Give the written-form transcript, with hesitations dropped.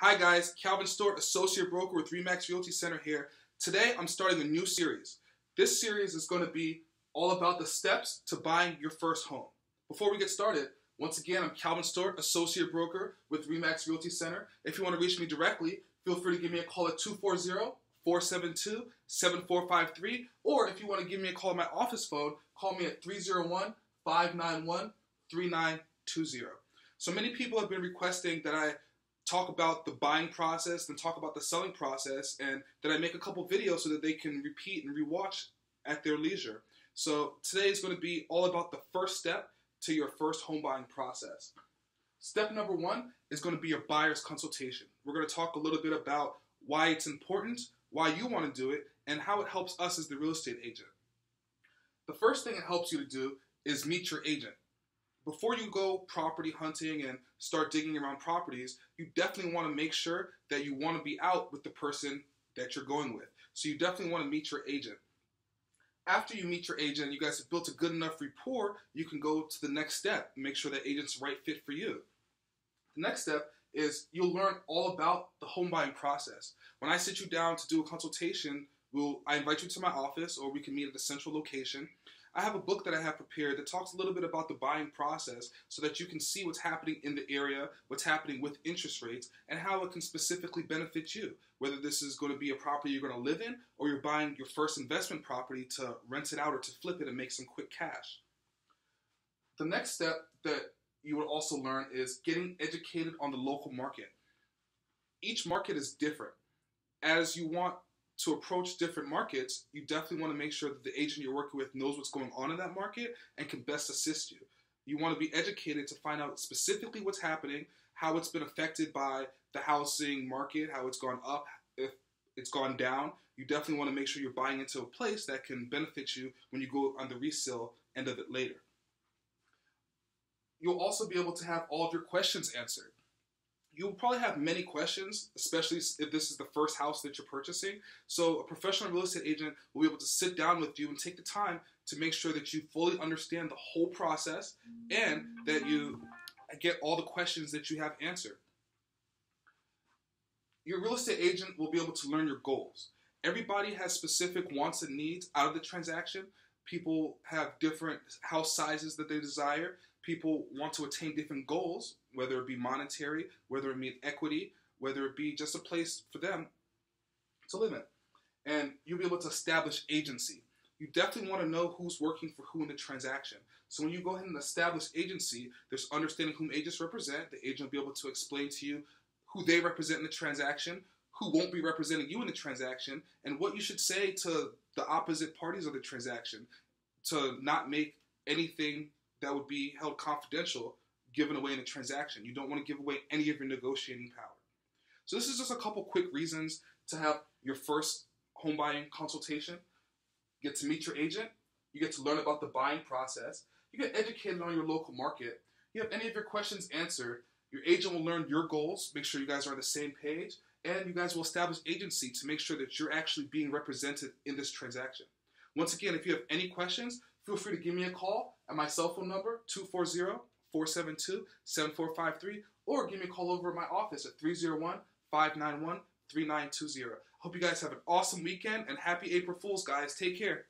Hi guys, Calvin Stewart, Associate Broker with Remax Realty Center here. Today I'm starting a new series. This series is going to be all about the steps to buying your first home. Before we get started, once again, I'm Calvin Stewart, Associate Broker with Remax Realty Center. If you want to reach me directly, feel free to give me a call at 240-472-7453, or if you want to give me a call on my office phone, call me at 301-591-3920. So many people have been requesting that I talk about the buying process and talk about the selling process, and that I make a couple videos so that they can repeat and rewatch at their leisure. So today is going to be all about the first step to your first home buying process. Step number one is going to be your buyer's consultation. We're going to talk a little bit about why it's important, why you want to do it, and how it helps us as the real estate agent. The first thing it helps you to do is meet your agent. Before you go property hunting and start digging around properties, you definitely want to make sure that you want to be out with the person that you're going with. So you definitely want to meet your agent. After you meet your agent, you guys have built a good enough rapport, you can go to the next step and make sure that agent's the right fit for you. The next step is you'll learn all about the home buying process. When I sit you down to do a consultation, I invite you to my office, or we can meet at a central location. I have a book that I have prepared that talks a little bit about the buying process so that you can see what's happening in the area, what's happening with interest rates, and how it can specifically benefit you. Whether this is going to be a property you're going to live in, or you're buying your first investment property to rent it out or to flip it and make some quick cash. The next step that you will also learn is getting educated on the local market. Each market is different. As you want to approach different markets, you definitely want to make sure that the agent you're working with knows what's going on in that market and can best assist you. You want to be educated to find out specifically what's happening, how it's been affected by the housing market, how it's gone up, if it's gone down. You definitely want to make sure you're buying into a place that can benefit you when you go on the resale end of it later. You'll also be able to have all of your questions answered. You'll probably have many questions, especially if this is the first house that you're purchasing. So a professional real estate agent will be able to sit down with you and take the time to make sure that you fully understand the whole process and that you get all the questions that you have answered. Your real estate agent will be able to learn your goals. Everybody has specific wants and needs out of the transaction. People have different house sizes that they desire. People want to attain different goals, whether it be monetary, whether it be equity, whether it be just a place for them to live in. And you'll be able to establish agency. You definitely want to know who's working for who in the transaction. So when you go ahead and establish agency, there's understanding whom agents represent. The agent will be able to explain to you who they represent in the transaction, who won't be representing you in the transaction, and what you should say to the opposite parties of the transaction to not make anything that would be held confidential given away in a transaction. You don't want to give away any of your negotiating power. So this is just a couple quick reasons to have your first home buying consultation. You get to meet your agent. You get to learn about the buying process. You get educated on your local market. You have any of your questions answered. Your agent will learn your goals, make sure you guys are on the same page, and you guys will establish agency to make sure that you're actually being represented in this transaction. Once again, if you have any questions, feel free to give me a call at my cell phone number, 240-472-7453, or give me a call over at my office at 301-591-3920. Hope you guys have an awesome weekend, and happy April Fools, guys. Take care.